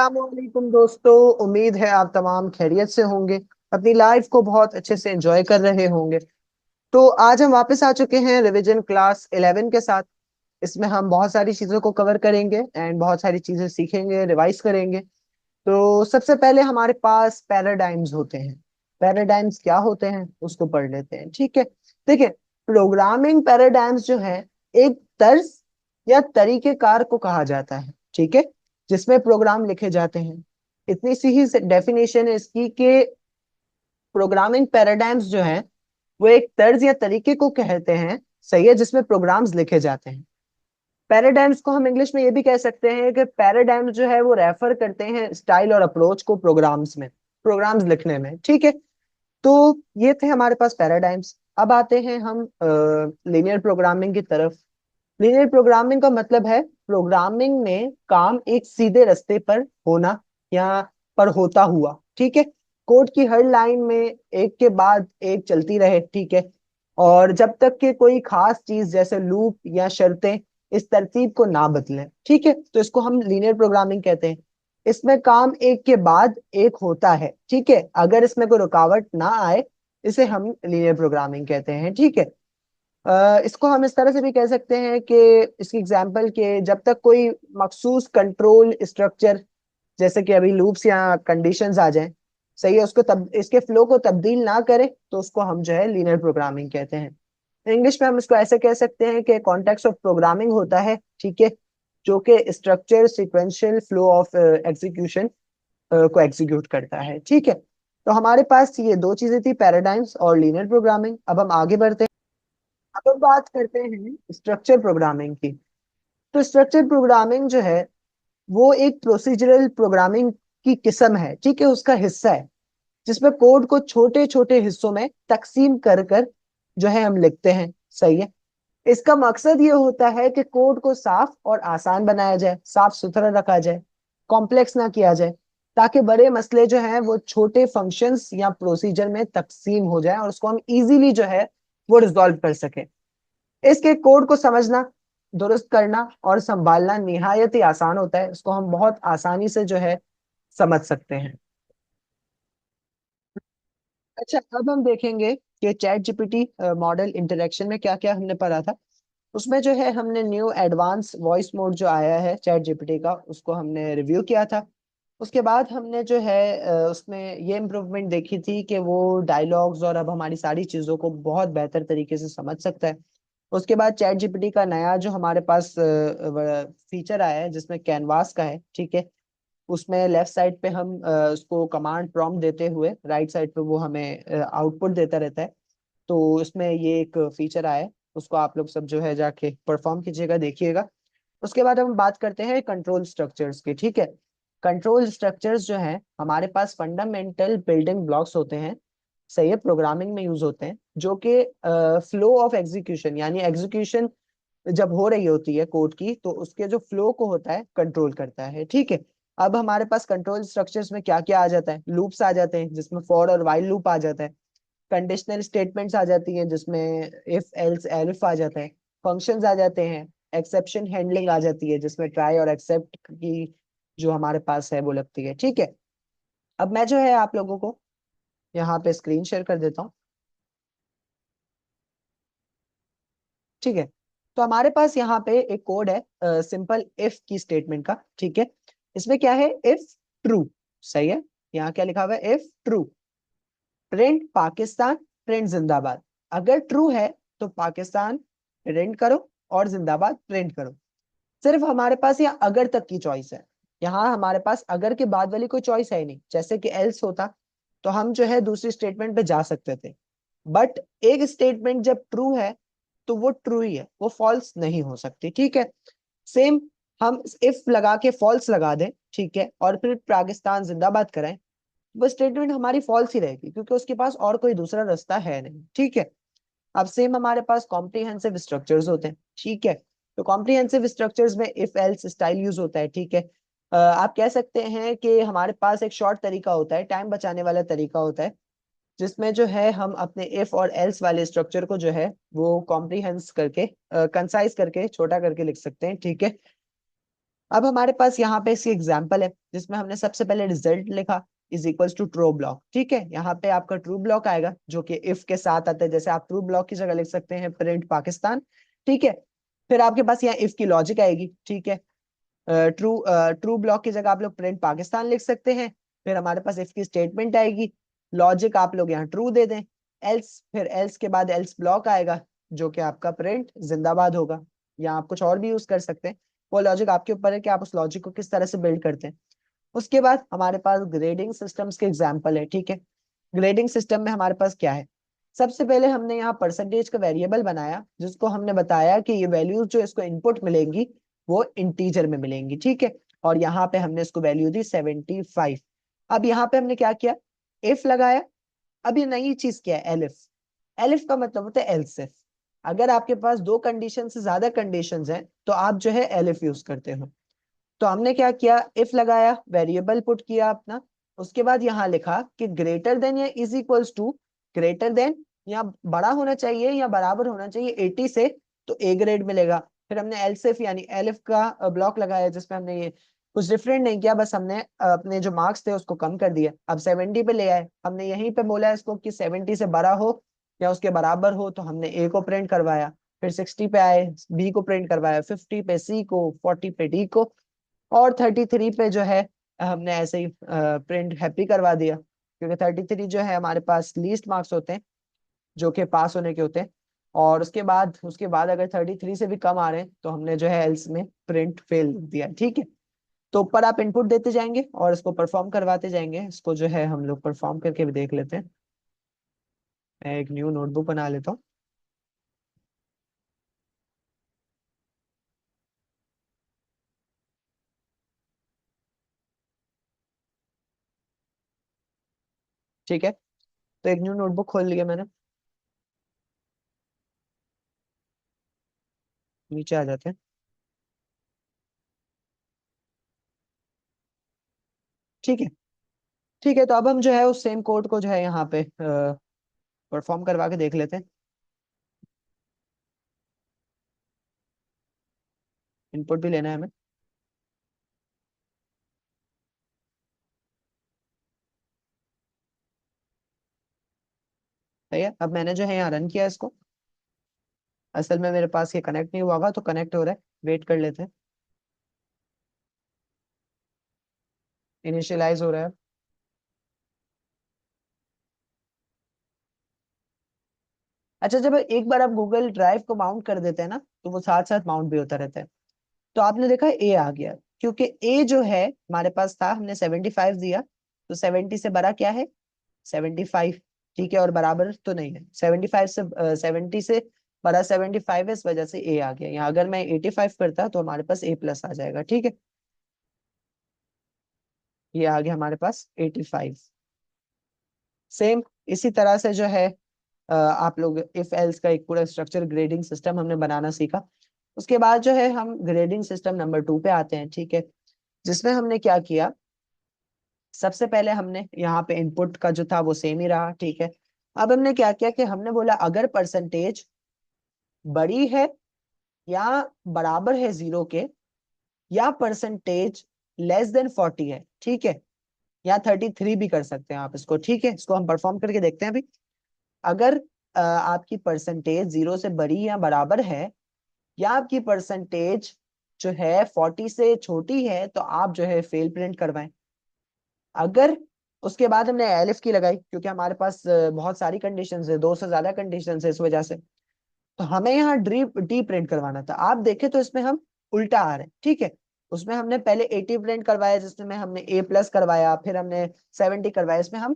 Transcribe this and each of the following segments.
अस्सलामुअलैकुम दोस्तों। उम्मीद है आप तमाम खैरियत से होंगे, अपनी लाइफ को बहुत अच्छे से एंजॉय कर रहे होंगे। तो आज हम वापस आ चुके हैं रिवीजन क्लास 11 के साथ। इसमें हम बहुत सारी चीज़ों को कवर करेंगे एंड बहुत सारी चीज़ें सीखेंगे, रिवाइज करेंगे। तो सबसे पहले हमारे पास पैराडाइम्स होते हैं। पैराडाइम्स क्या होते हैं उसको पढ़ लेते हैं, ठीक है। देखिए, प्रोग्रामिंग पैराडाइम्स जो है एक तर्ज या तरीकेकार को कहा जाता है, ठीक है, जिसमें प्रोग्राम लिखे जाते हैं। इतनी सी ही डेफिनेशन है इसकी कि प्रोग्रामिंग पैराडाइम्स जो है वो एक तर्ज या तरीके को कहते हैं, सही है, जिसमें प्रोग्राम्स लिखे जाते हैं। पैराडाइम्स को हम इंग्लिश में ये भी कह सकते हैं कि पैराडाइम्स जो है वो रेफर करते हैं स्टाइल और अप्रोच को प्रोग्राम्स में, प्रोग्राम्स लिखने में, ठीक है। तो ये थे हमारे पास पैराडाइम्स। अब आते हैं हम लीनियर प्रोग्रामिंग की तरफ। लीनियर प्रोग्रामिंग का मतलब है प्रोग्रामिंग में काम एक सीधे रास्ते पर होना या पर होता हुआ, ठीक है। कोड की हर लाइन में एक के बाद एक चलती रहे, ठीक है, और जब तक कि कोई खास चीज जैसे लूप या शर्तें इस तरतीब को ना बदलें, ठीक है, तो इसको हम लीनियर प्रोग्रामिंग कहते हैं। इसमें काम एक के बाद एक होता है, ठीक है, अगर इसमें कोई रुकावट ना आए इसे हम लीनियर प्रोग्रामिंग कहते हैं, ठीक है। इसको हम इस तरह से भी कह सकते हैं कि इसकी एग्जांपल के जब तक कोई मखसूस कंट्रोल स्ट्रक्चर जैसे कि अभी लूप्स या कंडीशंस आ जाएं, सही है, उसको तब इसके फ्लो को तब्दील ना करे तो उसको हम जो है लीनियर प्रोग्रामिंग कहते हैं। इंग्लिश में हम इसको ऐसे कह सकते हैं कि कॉन्टेक्स्ट ऑफ प्रोग्रामिंग होता है, ठीक है, जो कि structure sequential flow of execution को एग्जीक्यूट करता है, ठीक है। तो हमारे पास ये दो चीजें थी, पैराडाइम्स और लीनियर प्रोग्रामिंग। अब हम आगे बढ़ते हैं। अब हम बात करते हैं स्ट्रक्चर प्रोग्रामिंग की। तो स्ट्रक्चर प्रोग्रामिंग जो है वो एक प्रोसीजरल प्रोग्रामिंग की किस्म है, ठीक है, उसका हिस्सा है, जिसमें कोड को छोटे छोटे हिस्सों में तकसीम कर कर जो है हम लिखते हैं, सही है। इसका मकसद ये होता है कि कोड को साफ और आसान बनाया जाए, साफ सुथरा रखा जाए, कॉम्प्लेक्स ना किया जाए, ताकि बड़े मसले जो हैं वो छोटे फंक्शंस या प्रोसीजर में तकसीम हो जाए और उसको हम इजीली जो है वो रिजॉल्व कर सके। इसके कोड को समझना, दुरुस्त करना और संभालना निहायत ही आसान होता है, इसको हम बहुत आसानी से जो है समझ सकते हैं। अच्छा, अब हम देखेंगे कि चैट जीपीटी मॉडल इंटरेक्शन में क्या क्या हमने पढ़ा था। उसमें जो है हमने न्यू एडवांस वॉइस मोड जो आया है चैट जीपीटी का, उसको हमने रिव्यू किया था। उसके बाद हमने जो है उसमें ये इम्प्रूवमेंट देखी थी कि वो डायलॉग्स और अब हमारी सारी चीज़ों को बहुत बेहतर तरीके से समझ सकता है। उसके बाद चैट जीपीटी का नया जो हमारे पास फीचर आया है जिसमें कैनवास का है, ठीक है, उसमें लेफ्ट साइड पे हम उसको कमांड प्रॉम्प्ट देते हुए राइट साइड पे वो हमें आउटपुट देता रहता है। तो उसमें ये एक फीचर आया है, उसको आप लोग सब जो है जाके परफॉर्म कीजिएगा, देखिएगा। उसके बाद हम बात करते हैं कंट्रोल स्ट्रक्चर्स की, ठीक है। कंट्रोल स्ट्रक्चर्स जो हैं हमारे पास फंडामेंटल बिल्डिंग ब्लॉक्स होते हैं, सही है, प्रोग्रामिंग में यूज होते हैं, जो कि फ्लो ऑफ एग्जीक्यूशन यानी एग्जीक्यूशन जब हो रही होती है कोड की तो उसके जो फ्लो को होता है कंट्रोल करता है, ठीक है। अब हमारे पास कंट्रोल स्ट्रक्चर्स में क्या क्या आ जाता है, लूप्स आ जाते हैं जिसमें फॉर और वाइल लूप आ जाता है, कंडीशनल स्टेटमेंट्स आ जाती हैं जिसमें इफ एल्स एल्फ आ जाता है, फंक्शंस आ जाते हैं, एक्सेप्शन हैंडलिंग आ जाती है जिसमें ट्राई और एक्सेप्ट की जो हमारे पास है वो लगती है, ठीक है। अब मैं जो है आप लोगों को यहाँ पे स्क्रीन शेयर कर देता हूँ, ठीक है। तो हमारे पास यहाँ पे एक कोड है सिंपल इफ की स्टेटमेंट का, ठीक है। इसमें क्या है, इफ ट्रू, सही है, यहाँ क्या लिखा हुआ है, if true print Pakistan, print जिंदाबाद। अगर ट्रू है तो पाकिस्तान प्रिंट करो और जिंदाबाद प्रिंट करो। सिर्फ हमारे पास यहाँ अगर तक की चॉइस है, यहाँ हमारे पास अगर के बाद वाली कोई चॉइस है ही नहीं। जैसे कि एल्स होता तो हम जो है दूसरी स्टेटमेंट पे जा सकते थे, बट एक स्टेटमेंट जब ट्रू है तो वो ट्रू ही है, वो फॉल्स नहीं हो सकती, ठीक है। सेम हम इफ लगा के फॉल्स लगा दें, ठीक है, और फिर पाकिस्तान जिंदाबाद कराएं, वो स्टेटमेंट हमारी फॉल्स ही रहेगी क्योंकि उसके पास और कोई दूसरा रास्ता है नहीं, ठीक है। अब सेम हमारे पास कॉम्प्रिहेंसिव स्ट्रक्चर्स होते हैं, ठीक है। तो कॉम्प्रिहेंसिव स्ट्रक्चर्स में इफ एल्स स्टाइल यूज होता है, ठीक है। आप कह सकते हैं कि हमारे पास एक शॉर्ट तरीका होता है, टाइम बचाने वाला तरीका होता है, जिसमें जो है हम अपने इफ और एल्स वाले स्ट्रक्चर को जो है वो कॉम्प्रिहेंस करके कंसाइज करके छोटा करके लिख सकते हैं, ठीक है। अब हमारे पास यहाँ पे इसकी एग्जाम्पल है जिसमें हमने सबसे पहले रिजल्ट लिखा is equals to true block. ठीक है, यहाँ पे आपका ट्रू ब्लॉक आएगा जो कि इफ के साथ आता है। जैसे आप ट्रू ब्लॉक की जगह लिख सकते हैं प्रिंट पाकिस्तान। ठीक है, फिर आपके पास यहाँ इफ की लॉजिक आएगी। ठीक है, ट्रू ट्रू ब्लॉक की जगह आप लोग प्रिंट पाकिस्तान लिख सकते हैं। फिर हमारे पास इफ की स्टेटमेंट आएगी, लॉजिक आप लोग यहाँ ट्रू दे दें। एल्स, फिर एल्स के बाद एल्स ब्लॉक आएगा जो कि आपका प्रिंट जिंदाबाद होगा, या आप कुछ और भी यूज कर सकते हैं। वो लॉजिक आपके ऊपर है कि आप उस लॉजिक को किस तरह से बिल्ड करते हैं। उसके बाद हमारे पास ग्रेडिंग सिस्टम्स के एग्जाम्पल है। ठीक है, ग्रेडिंग सिस्टम में हमारे पास क्या है, सबसे पहले हमने यहाँ परसेंटेज का वेरिएबल बनाया जिसको हमने बताया कि ये वैल्यूज जो इसको इनपुट मिलेंगी वो इंटीजर में मिलेंगी। ठीक है, और यहाँ पे हमने इसको वैल्यू दी 75। अब यहाँ पे हमने क्या किया, इफ लगाया। अब ये नई चीज क्या है, एलिफ। एलिफ का मतलब होता है एल्स इफ। अगर आपके पास दो कंडीशन से ज्यादा कंडीशंस हैं तो आप जो है एलिफ यूज करते हो। तो हमने क्या किया, इफ लगाया, वेरिएबल पुट किया अपना। उसके बाद यहाँ लिखा कि ग्रेटर देन या is equals to, greater than या बड़ा होना चाहिए या बराबर होना चाहिए 80 से, तो ए ग्रेड मिलेगा। फिर हमने एलसिफ यानी एलिफ का ब्लॉक लगाया जिसमें हमने ये कुछ डिफरेंट नहीं किया, बस हमने अपने जो मार्क्स थे उसको कम कर दिया। अब 70 पे ले आए, हमने यहीं पे बोला इसको कि 70 से बड़ा हो या उसके बराबर हो, तो हमने ए को प्रिंट करवाया। फिर 60 पे आए, बी को प्रिंट करवाया, 50 पे सी को, 40 पे डी को, और 33 पे जो है हमने ऐसे ही प्रिंट हैप्पी करवा दिया, क्योंकि 33 जो है हमारे पास लीस्ट मार्क्स होते हैं जो कि पास होने के होते हैं। और उसके बाद अगर 33 से भी कम आ रहे हैं तो हमने जो है एल्स में प्रिंट फेल दिया। ठीक है, तो ऊपर आप इनपुट देते जाएंगे और इसको परफॉर्म करवाते जाएंगे। इसको जो है हम लोग परफॉर्म करके भी देख लेते हैं। मैं एक न्यू नोटबुक बना लेता हूँ। ठीक है, तो एक न्यू नोटबुक खोल लिया मैंने। नीचे आ जाते हैं। ठीक है, ठीक है, तो अब हम जो है उस सेम कोड को जो है यहाँ पे परफॉर्म करवा के देख लेते हैं। इनपुट भी लेना है हमें। सही है, अब मैंने जो है यहाँ रन किया इसको। असल में मेरे पास ये कनेक्ट नहीं हुआ होगा, तो कनेक्ट हो रहा है, वेट कर लेते हैं। इनिशियलाइज हो रहा है। अच्छा, जब एक बार आप गूगल ड्राइव को माउंट कर देते हैं ना तो वो साथ साथ माउंट भी होता रहता है। तो आपने देखा ए आ गया, क्योंकि ए जो है हमारे पास था, हमने 75 दिया, तो 70 से बड़ा क्या है, 75। ठीक है, और बराबर तो नहीं है 75 से, 70 से बड़ा 75 है, इस वजह से ए आ गया यहाँ। अगर मैं 85 करता तो हमारे पास ए प्लस आ जाएगा। ठीक है, ये आ गया हमारे पास 85। सेम इसी तरह से जो है आप लोग इफ एल्स का एक पूरा स्ट्रक्चर ग्रेडिंग सिस्टम हमने बनाना सीखा। उसके बाद जो है हम ग्रेडिंग सिस्टम नंबर 2 पे आते हैं। ठीक है, जिसमें हमने क्या किया, सबसे पहले हमने यहाँ पे इनपुट का जो था वो सेम ही रहा। ठीक है, अब हमने क्या किया कि हमने बोला अगर परसेंटेज बड़ी है या बराबर है 0 के, या परसेंटेज लेस देन 40 है। ठीक है, या 33 भी कर सकते हैं आप इसको। ठीक है, इसको हम परफॉर्म करके देखते हैं अभी। अगर आपकी परसेंटेज 0 से बड़ी या बराबर है, या आपकी परसेंटेज जो है 40 से छोटी है, तो आप जो है फेल प्रिंट करवाएं। अगर उसके बाद हमने एलिफ की लगाई, क्योंकि हमारे पास बहुत सारी कंडीशंस है, दो से ज्यादा कंडीशंस है, इस वजह से तो हमें यहाँ डी डी प्रिंट करवाना था। आप देखें तो इसमें हम उल्टा आ रहे हैं। ठीक है, उसमें हमने पहले 80 प्रिंट करवाया जिसमें हमने ए प्लस करवाया, फिर हमने 70 करवाया, इसमें हम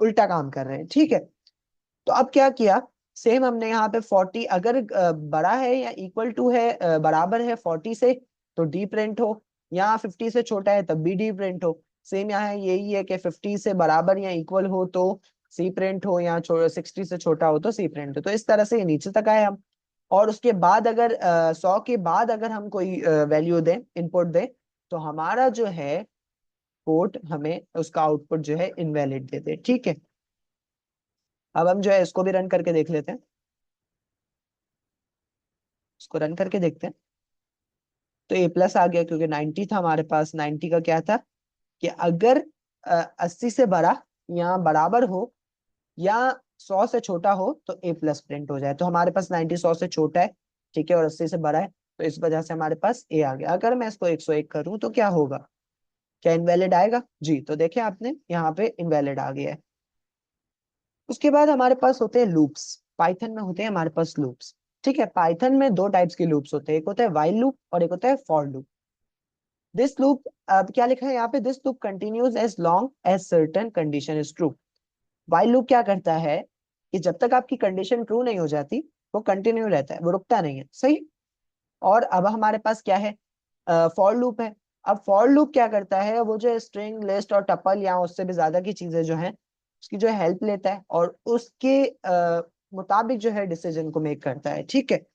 उल्टा काम कर रहे हैं। ठीक है, तो अब क्या किया, सेम हमने यहाँ पे 40 अगर बड़ा है या इक्वल टू है, बराबर है 40 से, तो डी प्रिंट हो, या 50 से छोटा है तब भी डी प्रिंट हो। सेम यहाँ यही है कि 50 से बराबर या इक्वल हो तो सी प्रिंट हो, या 60 से छोटा हो तो सी प्रिंट हो। तो इस तरह से ये नीचे तक आए हम। और उसके बाद अगर 100 के बाद अगर हम कोई वैल्यू दें, इनपुट दें, तो हमारा जो है कोड हमें उसका आउटपुट जो है इनवैलिड दे दे। ठीक है, अब हम जो है इसको भी रन करके देख लेते हैं। इसको रन करके देखते हैं। तो ए प्लस आ गया, क्योंकि 90 था हमारे पास। 90 का क्या था कि अगर 80 से बड़ा या बराबर हो या 100 से छोटा हो तो ए प्लस प्रिंट हो जाए। तो हमारे पास 90 100 से छोटा है, ठीक है, और 80 से बड़ा है, तो इस वजह से हमारे पास ए आ गया। अगर मैं इसको 101 करूं तो क्या होगा, क्या इनवैलिड आएगा जी? तो देखिए आपने यहाँ पे इनवैलिड आ गया है। उसके बाद हमारे पास होते हैं लूप्स। पाइथन में होते हैं हमारे पास लूप्स, ठीक है। पाइथन में दो टाइप्स के लूप्स होते हैं, एक होता है व्हाइल लूप और एक होता है फॉर लूप। दिस लूप, अब क्या लिखा है यहाँ पे, this loop continues as long as certain condition is true. While loop क्या करता है कि जब तक आपकी कंडीशन ट्रू नहीं हो जाती वो कंटिन्यू रहता है, वो रुकता नहीं है, सही। और अब हमारे पास क्या है, फॉर लूप है। अब फॉर लूप क्या करता है, वो जो स्ट्रिंग लिस्ट और टपल या उससे भी ज्यादा की चीजें जो है उसकी जो हेल्प लेता है और उसके मुताबिक जो है डिसीजन को मेक करता है, ठीक है।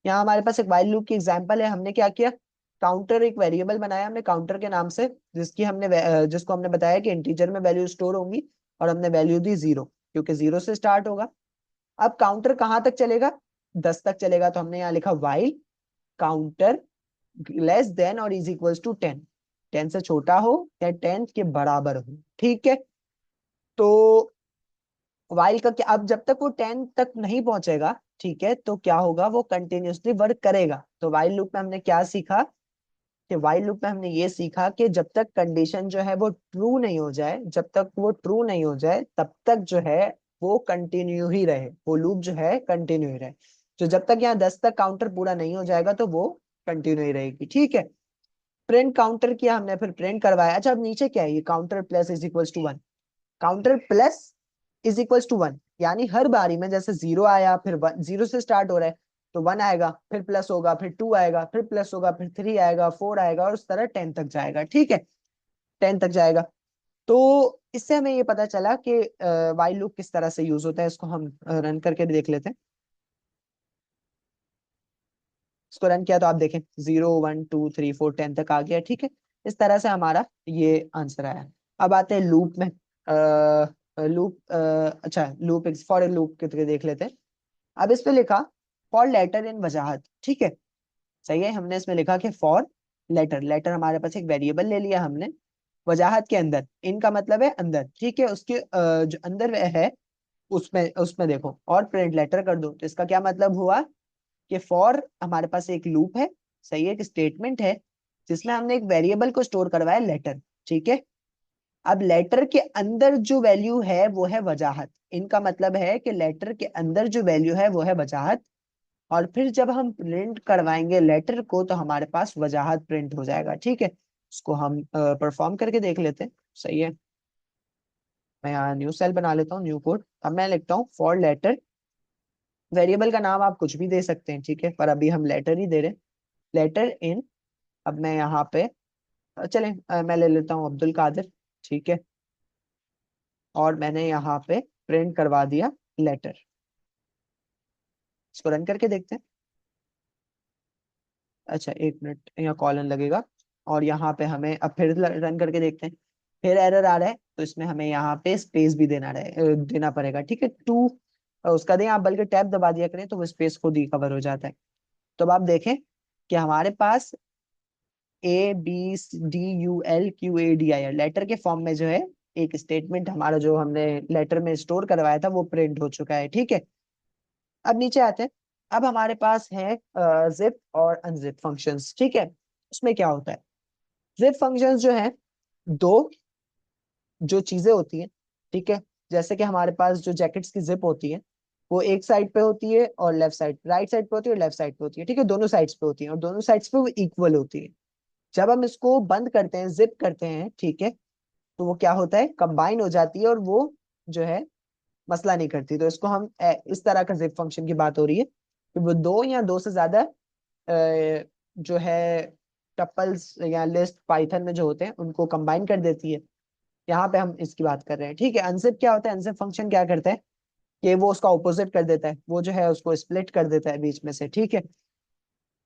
यहाँ हमारे पास एक व्हाइल लूप की एग्जांपल है। हमने क्या किया, काउंटर एक वेरिएबल बनाया हमने काउंटर के नाम से, जिसको हमने बताया कि इंटीजर में वैल्यू स्टोर होंगी, और हमने वैल्यू दी 0, क्योंकि 0 से स्टार्ट होगा। अब काउंटर कहाँ तक चलेगा, 10 तक चलेगा। तो हमने यहाँ लिखा व्हाइल काउंटर लेस देन और इज इक्वल्स टू 10, 10 से छोटा हो या 10 के बराबर हो, ठीक है। तो वाइल का क्या, अब जब तक वो 10 तक नहीं पहुंचेगा, ठीक है, तो क्या होगा, वो कंटिन्यूअसली वर्क करेगा। तो वाइल लूप में हमने क्या सीखा कि वाइल लूप में हमने ये सीखा कि जब तक कंडीशन जो है वो ट्रू नहीं हो जाए, जब तक वो ट्रू नहीं हो जाए तब तक जो है वो कंटिन्यू ही रहे, वो लूप जो है कंटिन्यू ही रहे। तो जब तक यहाँ 10 तक काउंटर पूरा नहीं हो जाएगा तो वो कंटिन्यू ही रहेगी, ठीक है। प्रिंट काउंटर किया हमने, फिर प्रिंट करवाया। अच्छा, अब नीचे क्या है, ये counter plus is equals to 1। Counter plus is equals to 1 यानी हर बारी में जैसे 0 आया, फिर 0 से स्टार्ट हो रहा है तो 1 आएगा, फिर प्लस होगा, फिर 2 आएगा, फिर प्लस होगा, फिर 3 आएगा, 4 आएगा, और उस तरह 10 तक जाएगा, ठीक है। 10 तक जाएगा। तो इससे हमें ये पता चला कि व्हाइल लूप किस तरह से यूज होता है। इसको हम रन करके देख लेते हैं। इसको रन किया तो आप देखें 0 1 2 3 4 10 तक आ गया, ठीक है। इस तरह से हमारा ये आंसर आया। अब आते हैं लूप में। लूप, अच्छा, लूप फॉर लूप के तरह देख लेते हैं। अब इस पे लिखा फॉर लेटर इन वजाहत, ठीक है, सही है। हमने इसमें लिखा कि फॉर लेटर, लेटर हमारे पास एक वेरिएबल ले लिया हमने वजाहत के अंदर, इनका मतलब है अंदर, ठीक है, उसके जो अंदर है उसमें उसमें देखो और प्रिंट लेटर कर दो। तो इसका क्या मतलब हुआ कि फॉर हमारे पास एक लूप है, सही है, एक स्टेटमेंट है जिसमें हमने एक वेरिएबल को स्टोर करवाया लेटर, ठीक है। अब लेटर के अंदर जो वैल्यू है वो है वजाहत, इनका मतलब है कि लेटर के अंदर जो वैल्यू है वो है वजाहत। और फिर जब हम प्रिंट करवाएंगे लेटर को तो हमारे पास वजाहत प्रिंट हो जाएगा, ठीक है। उसको हम परफॉर्म करके देख लेते हैं, सही है। मैं यहाँ न्यू सेल बना लेता हूँ, न्यू कोड। अब मैं लिखता हूँ फॉर लेटर, वेरिएबल का नाम आप कुछ भी दे सकते हैं, ठीक है, पर अभी हम लेटर ही दे रहे हैं, लेटर इन। अब मैं यहाँ पे चलें, मैं ले लेता हूँ अब्दुल कादिर, ठीक है, और मैंने यहाँ पे प्रिंट करवा दिया लेटर। इसको रन करके देखते हैं। अच्छा, 1 मिनट, यहाँ कॉलन लगेगा। और यहाँ पे हमें अब फिर रन करके देखते हैं, फिर एरर आ रहा है, तो इसमें हमें यहाँ पे स्पेस भी देना पड़ेगा, ठीक है। टू उसका दें आप, बल्कि टैब दबा दिया करें तो वो स्पेस खुद ही कवर हो जाता है। तो अब आप देखें कि हमारे पास ABCDULQADIR लेटर के फॉर्म में जो है एक स्टेटमेंट हमारा जो हमने लेटर में स्टोर करवाया था वो प्रिंट हो चुका है, ठीक है। अब नीचे आते हैं। अब हमारे पास है जिप और अनजिप फंक्शंस, ठीक है। उसमें क्या होता है, जिप फंक्शंस जो है, दो जो चीजें होती हैं, ठीक है, जैसे कि हमारे पास जो जैकेट्स की जिप होती है वो एक साइड पे होती है और लेफ्ट साइड, राइट साइड पे होती है और लेफ्ट साइड पे होती है, ठीक है, दोनों साइड्स पे होती है और दोनों साइड्स पे वो इक्वल होती है। जब हम इसको बंद करते हैं, जिप करते हैं, ठीक है, तो वो क्या होता है, कंबाइन हो जाती है और वो जो है मसला नहीं करती। तो इसको हम इस तरह का जिप फंक्शन की बात हो रही है कि वो दो या दो से ज्यादा जो है टपल्स या लिस्ट पाइथन में जो होते हैं उनको कंबाइन कर देती है। यहाँ पे हम इसकी बात कर रहे हैं, ठीक है। अनजिप क्या होता है, अनजिप फंक्शन क्या करता है कि वो उसका ऑपोजिट कर देता है, वो जो है उसको स्प्लिट कर देता है बीच में से, ठीक है।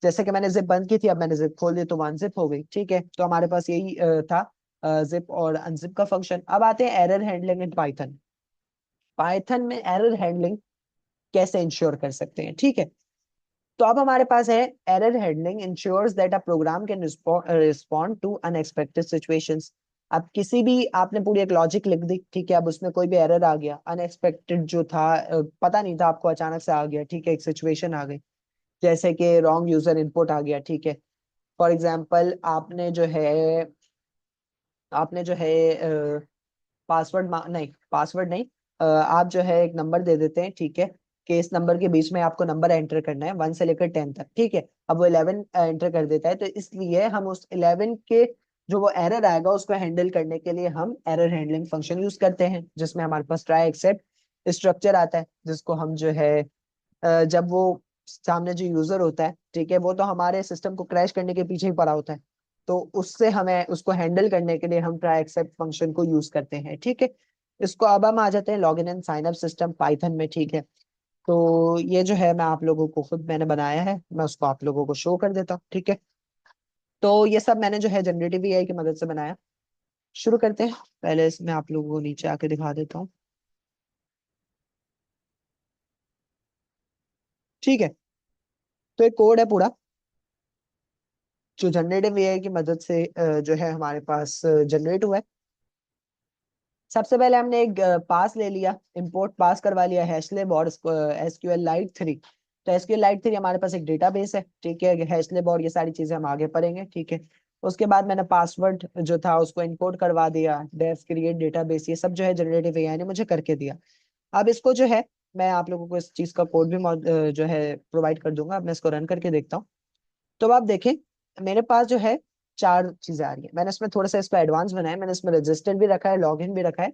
जैसे कि मैंने जिप बंद की थी, अब मैंने जिप खोल दी तो वन जिप हो गई, ठीक है। तो हमारे पास यही था जिप और अनजिप का फंक्शन। अब आते हैं error handling in Python. Python में एरर हैंडलिंग कैसे इंश्योर कर सकते हैं, ठीक है। तो अब हमारे पास है error handling ensures that a program can respond to unexpected situations. अब किसी भी आपने पूरी एक लॉजिक लिख दी, ठीक है, अब उसमें कोई भी एरर आ गया, अनएक्सपेक्टेड जो था, पता नहीं था आपको, अचानक से आ गया, ठीक है, एक सिचुएशन आ गई, जैसे कि रॉन्ग यूजर इनपुट आ गया, ठीक है। फॉर एग्जाम्पल आपने जो है पासवर्ड नहीं, पासवर्ड नहीं, आप जो है एक नंबर दे देते हैं, ठीक है, कि इस नंबर के बीच में आपको नंबर एंटर करना है 1 से लेकर 10 तक, ठीक है। अब वो 11 एंटर कर देता है, तो इसलिए हम उस 11 के जो वो एरर आएगा उसको हैंडल करने के लिए हम एरर हैंडलिंग फंक्शन यूज करते हैं, जिसमें हमारे पास ट्राई एक्सेप्ट स्ट्रक्चर आता है, जिसको हम जो है जब वो सामने जो यूजर होता है, ठीक है, वो तो हमारे सिस्टम को क्रैश करने के पीछे ही पड़ा होता है, तो उससे हमें उसको हैंडल करने के लिए हम ट्राई एक्सेप्ट फंक्शन को यूज करते हैं, ठीक है। इसको अब हम आ जाते हैं login and sign up system Python में, ठीक है। तो ये जो है मैं आप लोगों को खुद मैंने बनाया है, मैं उसको आप लोगों को शो कर देता हूँ, ठीक है। तो ये सब मैंने जो है जनरेटिव एआई की मदद से बनाया। शुरू करते हैं। पहले इसमें आप लोगों को नीचे आके दिखा देता हूँ, ठीक है। तो एक कोड है पूरा, जो जनरेटिव एआई की मदद से जो है हमारे पास जनरेट हुआ है। सबसे पहले हमने एक पास ले लिया, इंपोर्ट पास करवा लिया हैशलेब और एसक्यूएल लाइट 3। तो एसक्यूएल लाइट 3 हमारे पास एक डेटाबेस है, ठीक है, हैशलेब और ये सारी चीजें हम आगे पढ़ेंगे, ठीक है। उसके बाद मैंने पासवर्ड जो था उसको इंपोर्ट करवा दिया, डेफ क्रिएट डेटाबेस, ये सब जो है जनरेटिव एआई ने मुझे करके दिया। अब इसको जो है मैं आप लोगों को इस चीज का कोड भी जो है प्रोवाइड कर दूंगा। अब मैं इसको रन करके देखता हूँ। तो अब आप देखें, मेरे पास जो है 4 चीजें आ रही है। मैंने इसमें थोड़ा सा इसको एडवांस बनाया, मैंने इसमें रजिस्टर भी रखा है, लॉगिन भी रखा है,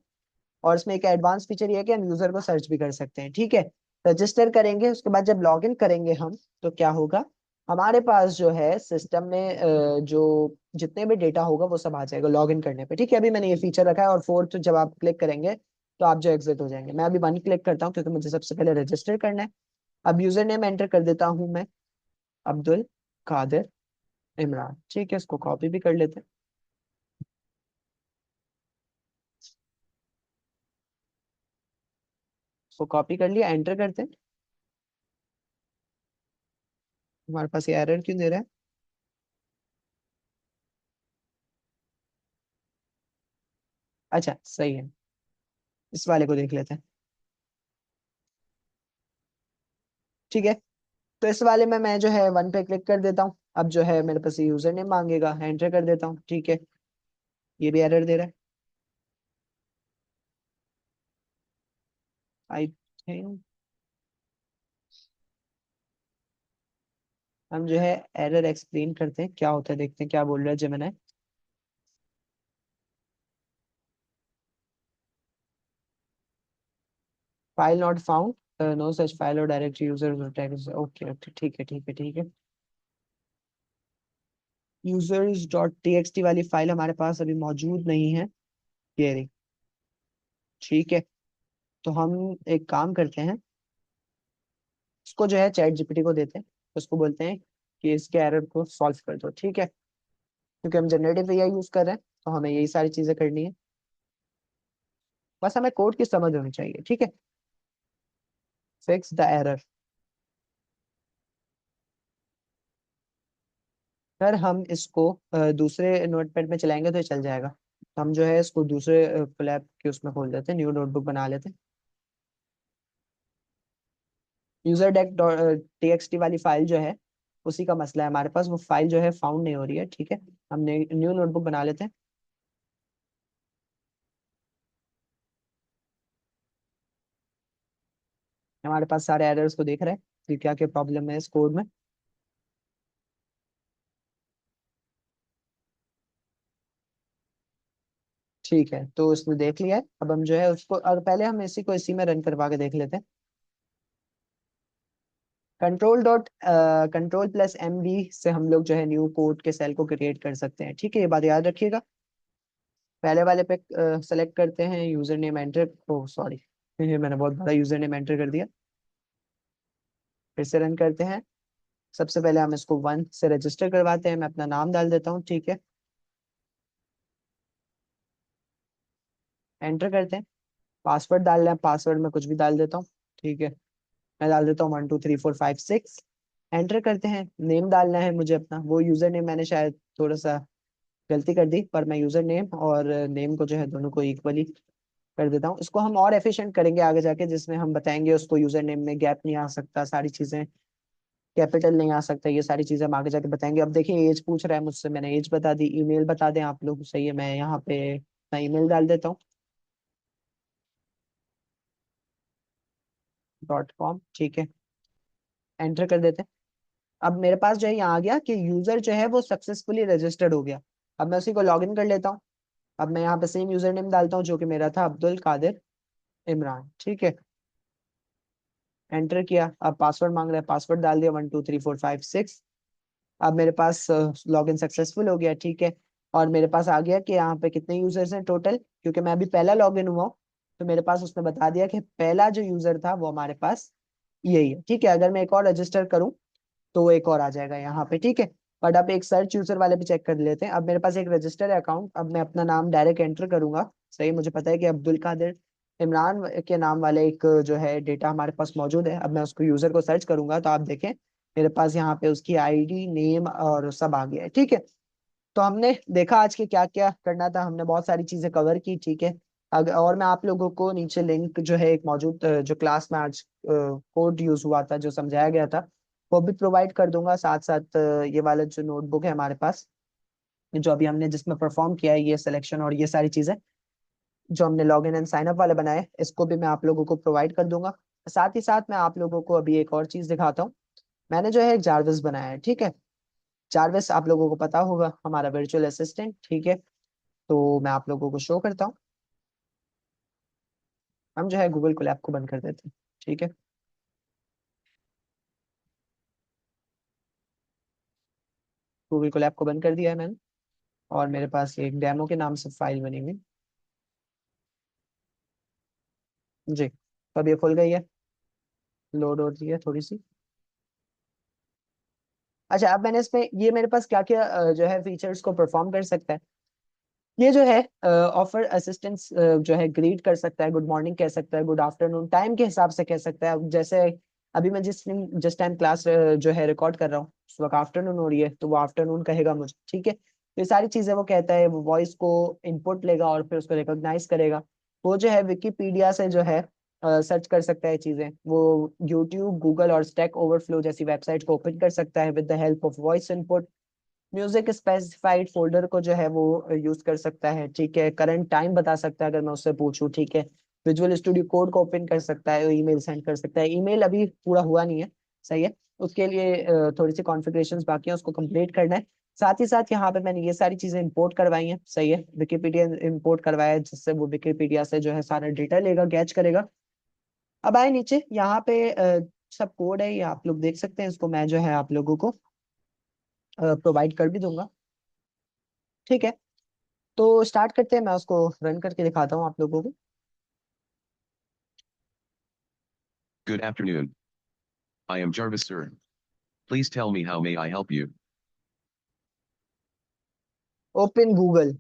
और इसमें एक एडवांस फीचर ये है कि हम यूजर को सर्च भी कर सकते हैं, ठीक है। रजिस्टर करेंगे, उसके बाद जब लॉगिन करेंगे हम, तो क्या होगा, हमारे पास जो है सिस्टम में जो जितने भी डेटा होगा वो सब आ जाएगा लॉगिन करने पे, ठीक है। अभी मैंने ये फीचर रखा है, और फोर्थ जब आप क्लिक करेंगे तो आप जो एग्जिट हो जाएंगे। मैं अभी 1 क्लिक करता हूँ क्योंकि मुझे सबसे पहले रजिस्टर करना है। अब यूजर नेम एंटर कर देता हूँ मैं, अब्दुल कादिर इमरान, ठीक है। इसको कॉपी भी कर लेते हैं। इसको कॉपी कर लिया, एंटर करते हैं। हमारे पास ये एरर क्यों दे रहा है? अच्छा सही है, इस वाले को देख लेते हैं, ठीक है। तो इस वाले में मैं जो है 1 पे क्लिक कर देता हूँ। अब जो है मेरे पास यूजर नेम मांगेगा, एंटर कर देता हूँ, ठीक है। ये भी एरर दे रहा है, आई थिंक। हम जो है एरर एक्सप्लेन करते हैं, क्या होता है देखते हैं क्या बोल रहा है Gemini. File not found, no such file or direct user tags, okay okay, ठीक है ठीक है ठीक है। यूजर्स डॉट टीएक्सटी वाली फाइल हमारे पास अभी मौजूद नहीं है, ये रही, ठीक है। तो हम एक काम करते हैं, इसको जो है चैट जीपीटी को देते हैं, उसको बोलते हैं कि इसके एरर को सॉल्व कर दो, ठीक है। क्योंकि हम जनरेटिव एआई यूज कर रहे हैं, तो हमें यही सारी चीजें करनी है। बस हमें कोड की समझ होनी चाहिए, ठीक है। Fix the error. सर हम इसको दूसरे नोटपैड में चलाएंगे तो ये चल जाएगा। हम जो है इसको दूसरे लैब के उसमें खोल देते हैं, न्यू नोटबुक बना लेते हैं। यूजर डेक टीएक्सटी वाली फाइल जो है उसी का मसला है हमारे पास, वो फाइल जो है फाउंड नहीं हो रही है, ठीक है। हमने न्यू नोटबुक बना लेते हैं। हमारे पास सारे एरर्स को देख रहे हैं कि क्या क्या प्रॉब्लम है इस कोड में। ठीक है, तो इसने देख लिया है। अब हम जो है उसको, और पहले हम इसी को इसी में रन करवा के देख लेते हैं। कंट्रोल प्लस MB से हम लोग जो है न्यू कोड के सेल को क्रिएट कर सकते हैं, ठीक है, ये बात याद रखिएगा। पहले वाले पे सेलेक्ट करते हैं, यूजर नेम एंटर, ओ सॉरी, मैंने बहुत बड़ा यूजर नेम एंटर कर दिया। फिर से रन करते हैं। सबसे पहले हम इसको 1 से रजिस्टर करवाते हैं, मैं अपना नाम डाल देता हूँ, ठीक है। एंटर करते हैं। पासवर्ड डाल रहे हैं, पासवर्ड में कुछ भी डाल देता हूँ, ठीक है। मैं डाल देता हूँ 1 2 3 4 5 6। एंटर करते हैं, नेम डालना है मुझे अपना, वो यूजर नेम मैंने शायद थोड़ा सा गलती कर दी, पर मैं यूजर नेम और नेम को जो है दोनों को इक्वली कर देता हूँ। इसको हम और एफिशिएंट करेंगे आगे जाके, जिसमें हम बताएंगे उसको यूजर नेम में गैप नहीं आ सकता, सारी चीजें कैपिटल नहीं आ सकता, ये सारी चीजें हम आगे जाके बताएंगे। अब देखिए एज पूछ रहा है मुझसे, मैंने एज बता दी। ईमेल बता दें आप लोग, सही है, मैं यहाँ पे मैं ईमेल डाल देता हूँ, .com, ठीक है, एंटर कर देते हैं। अब मेरे पास जो है यहाँ आ गया कि यूजर जो है वो सक्सेसफुली रजिस्टर्ड हो गया। अब मैं उसी को लॉग इन कर लेता हूँ। अब मैं यहाँ पे सेम यूजर नेम डालता हूँ जो कि मेरा था, अब्दुल कादिर इमरान, ठीक है, एंटर किया। अब पासवर्ड मांग रहा है, पासवर्ड डाल दिया 123456। अब मेरे पास लॉगिन सक्सेसफुल हो गया, ठीक है। और मेरे पास आ गया कि यहाँ पे कितने यूजर्स हैं टोटल, क्योंकि मैं अभी पहला लॉगिन हुआ हूँ, तो मेरे पास उसने बता दिया कि पहला जो यूजर था वो हमारे पास यही है, ठीक है। अगर मैं एक और रजिस्टर करूँ तो वो एक और आ जाएगा यहाँ पे, ठीक है। बट अब एक सर्च यूजर वाले पे चेक कर लेते हैं। अब मेरे पास एक रजिस्टर है अकाउंट, अब मैं अपना नाम डायरेक्ट एंटर करूंगा, सही, मुझे पता है कि अब्दुल कादिर इमरान के नाम वाले एक जो है डेटा हमारे पास मौजूद है। अब मैं उसको यूजर को सर्च करूंगा तो आप देखें मेरे पास यहाँ पे उसकी आईडी, नेम और सब आ गया है, ठीक है। तो हमने देखा आज के क्या क्या करना था, हमने बहुत सारी चीजें कवर की, ठीक है। अगर और मैं आप लोगों को नीचे लिंक जो है एक मौजूद जो क्लास में आज कोड यूज हुआ था, जो समझाया गया था, वो भी प्रोवाइड कर दूंगा। साथ साथ ये वाला जो नोटबुक है हमारे पास, जो अभी हमने जिसमें परफॉर्म किया है, ये सिलेक्शन और ये सारी चीजें जो हमने log in and sign up वाले बनाए, इसको भी मैं आप लोगों को प्रोवाइड कर दूंगा। साथ ही साथ मैं आप लोगों को अभी एक और चीज दिखाता हूँ। मैंने जो है एक जारविस बनाया है, ठीक है। जारविस आप लोगों को पता होगा, हमारा वर्चुअल असिस्टेंट, ठीक है। तो मैं आप लोगों को शो करता हूँ। हम जो है गूगल कोलैब को बंद कर देते हैं, ठीक है। गूगल कोलैब को बंद कर दिया है मैंने, और मेरे पास ये एक डेमो के नाम से फाइल बनी हुई जी। तो अब ये खुल गई है, लोड हो रही है थोड़ी सी। अच्छा, अब मैंने इसमें ये मेरे पास क्या क्या जो है फीचर्स को परफॉर्म कर सकता है। ये जो है ऑफर असिस्टेंस जो है ग्रीट कर सकता है, गुड मॉर्निंग कह सकता है, गुड आफ्टरनून टाइम के हिसाब से कह सकता है। अब जैसे अभी मैं जिस टाइम क्लास जो है रिकॉर्ड कर रहा हूँ, उस वक्त आफ्टरनून हो रही है, तो वो आफ्टरनून कहेगा मुझे, ठीक है। तो ये सारी चीजें वो कहता है, वो वॉइस को इनपुट लेगा और फिर उसको रिकॉग्नाइज करेगा। वो जो है विकिपीडिया से जो है सर्च कर सकता है चीजें, वो यूट्यूब, गूगल और स्टैक ओवरफ्लो जैसी वेबसाइट को ओपन कर सकता है with the help of voice input. Music specified folder को जो है वो यूज कर सकता है, ठीक है। करंट टाइम बता सकता है अगर मैं उससे पूछूं, ठीक है। विजुअल स्टूडियो कोड को ओपन कर सकता है, ईमेल सेंड कर सकता है। ईमेल अभी पूरा हुआ नहीं है, सही है, उसके लिए थोड़ी सी कॉन्फ़िगरेशंस बाकी है, उसको कंप्लीट करना है। साथ ही साथ यहाँ पे मैंने ये सारी चीजें इंपोर्ट करवाई हैं, सही है, विकिपीडिया इंपोर्ट करवाया है, जिससे वो विकिपीडिया से जो है सारा डेटा लेगा, कैच करेगा। अब आए नीचे, यहाँ पे सब कोड है, ये आप लोग देख सकते हैं, इसको मैं जो है आप लोगों को प्रोवाइड कर भी दूंगा, ठीक है। तो स्टार्ट करते हैं, मैं उसको रन करके दिखाता हूँ आप लोगों को। Good afternoon. I am Jarvis, sir. Please tell me how may I help you? Open Google,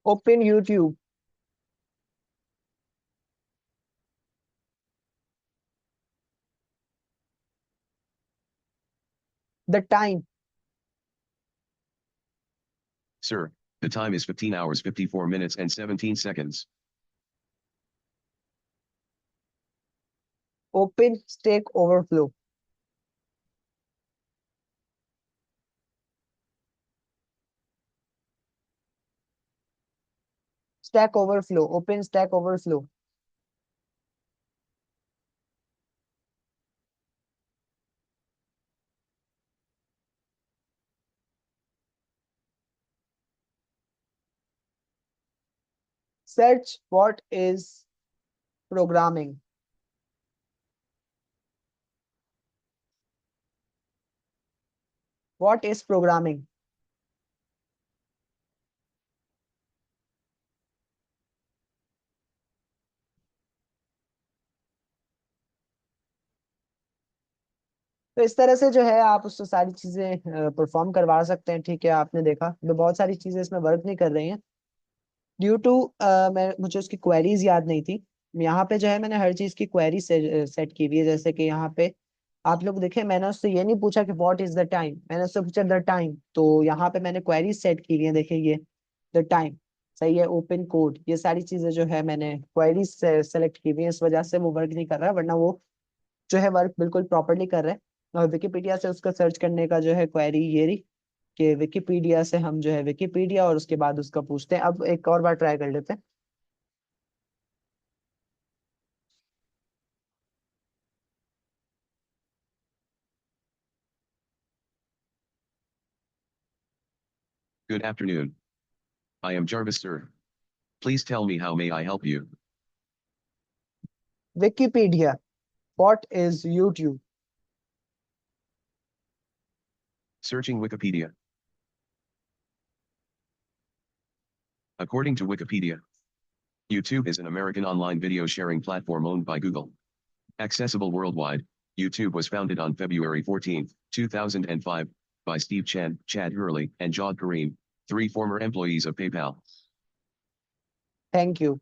open YouTube, the time, Sir, the time is 15 hours 54 minutes and 17 seconds. Open stack overflow, stack overflow, open stack overflow, search what is programming, what is programming. तो इस तरह से जो है आप उससे सारी चीजें परफॉर्म करवा सकते हैं, ठीक है। आपने देखा, तो बहुत सारी चीजें इसमें वर्क नहीं कर रही हैं, ड्यू टू मैं मुझे उसकी क्वेरीज याद नहीं थी। यहाँ पे जो है मैंने हर चीज की क्वेरी सेट की हुई है। जैसे कि यहाँ पे आप लोग देखें, मैंने उससे ये नहीं पूछा कि व्हाट इज द टाइम, मैंने उससे पूछा द टाइम। तो यहाँ पे मैंने क्वेरी सेट की हुई है, देखिए ये द टाइम सही है, ओपन कोड, ये सारी चीजें जो है मैंने क्वेरी से सेलेक्ट की हुई है। इस वजह से वो वर्क नहीं कर रहा है, वरना वो जो है वर्क बिल्कुल प्रॉपरली कर रहा है। और विकिपीडिया से उसका सर्च करने का जो है क्वेरी ये रही कि विकिपीडिया से हम जो है विकिपीडिया और उसके बाद उसका पूछते हैं। अब एक और बार ट्राई कर लेते हैं। Good afternoon. I am Jarvis, sir. Please tell me how may I help you? Wikipedia, what is YouTube? Searching Wikipedia. According to Wikipedia, YouTube is an American online video sharing platform owned by Google. Accessible worldwide, YouTube was founded on February 14, 2005, by Steve Chen, Chad Hurley, and Jawed Kareem, three former employees of PayPal. Thank you.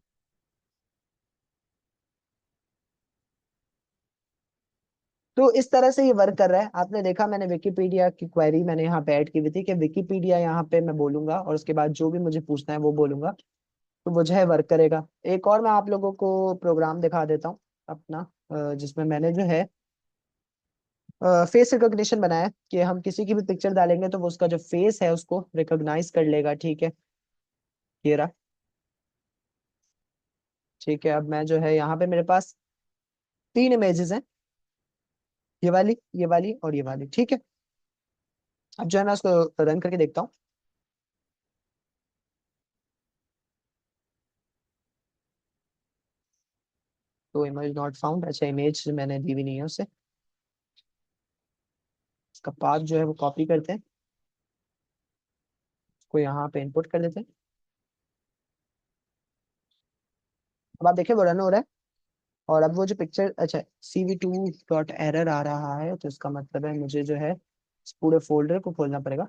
तो इस तरह से ये work कर रहा है। आपने देखा, मैंने विकिपीडिया की क्वेरी मैंने यहाँ पे ऐड की हुई थी कि विकिपीडिया, यहाँ पे मैं बोलूंगा और उसके बाद जो भी मुझे पूछना है वो बोलूंगा, तो वो जो है वर्क करेगा। एक और मैं आप लोगों को प्रोग्राम दिखा देता हूँ अपना, जिसमें मैंने जो है फेस रिकॉग्निशन बनाया है कि हम किसी की भी पिक्चर डालेंगे तो वो उसका जो फेस है उसको रिकॉग्नाइज कर लेगा। ठीक है, ये रहा। ठीक है, अब मैं जो है यहाँ पे मेरे पास तीन इमेजेस हैं, ये वाली और ये वाली। ठीक है, अब जो है मैं उसको रन करके देखता हूँ। तो इमेज नॉट फाउंड, अच्छा इमेज मैंने दी भी नहीं है उसे। इसका पाथ जो है वो कॉपी करते हैं, उसको यहाँ पे इनपुट कर देते हैं। अब आप देखिए वो रन हो रहा है। और अब वो जो पिक्चर, अच्छा CV2 डॉट एरर आ रहा है, तो इसका मतलब है मुझे जो है इस पूरे फोल्डर को खोलना पड़ेगा।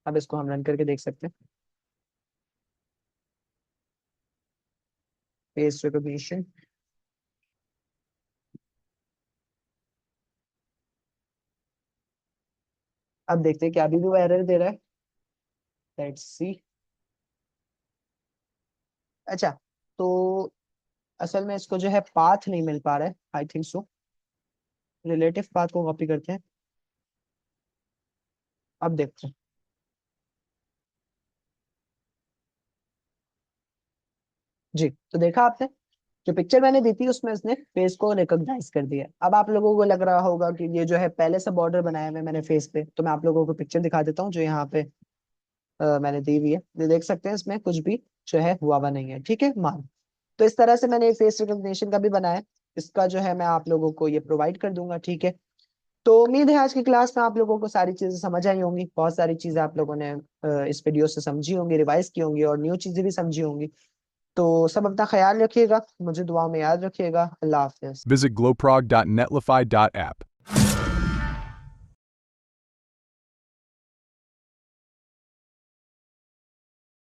अब इसको हम रन करके देख सकते हैं। फेस रिकॉग्निशन, अब देखते हैं कि अभी भी वो एरर दे रहा है। Let's see. अच्छा, तो असल में इसको जो है पाथ नहीं मिल पा रहा है, I think so. Relative path को कॉपी करते हैं, अब देखते हैं। जी, तो देखा आपने, जो पिक्चर मैंने दी थी उसमें उसने फेस को रिकॉग्नाइज कर दिया। अब आप लोगों को लग रहा होगा कि ये जो है पहले से बॉर्डर बनाया हुआ है मैंने फेस पे, तो मैं आप लोगों को पिक्चर दिखा देता हूँ जो यहाँ पे मैंने दी हुई है। ये देख सकते हैं, इसमें कुछ भी जो है हुआ हुआ नहीं है। ठीक है मान, तो इस तरह से मैंने फेस रिकॉग्निशन का भी बनाया। इसका जो है मैं आप लोगों को ये प्रोवाइड कर दूंगा। ठीक है, तो उम्मीद है आज की क्लास में आप लोगों को सारी चीजें समझ आई होंगी। बहुत सारी चीजें आप लोगों ने इस वीडियो से समझी होंगी, रिवाइज की होंगी और न्यू चीजें भी समझी होंगी। तो सब अपना ख्याल रखिएगा, मुझे दुआओं में याद रखिएगा। अल्लाह हाफिज। Visit glowprog.netlify.app.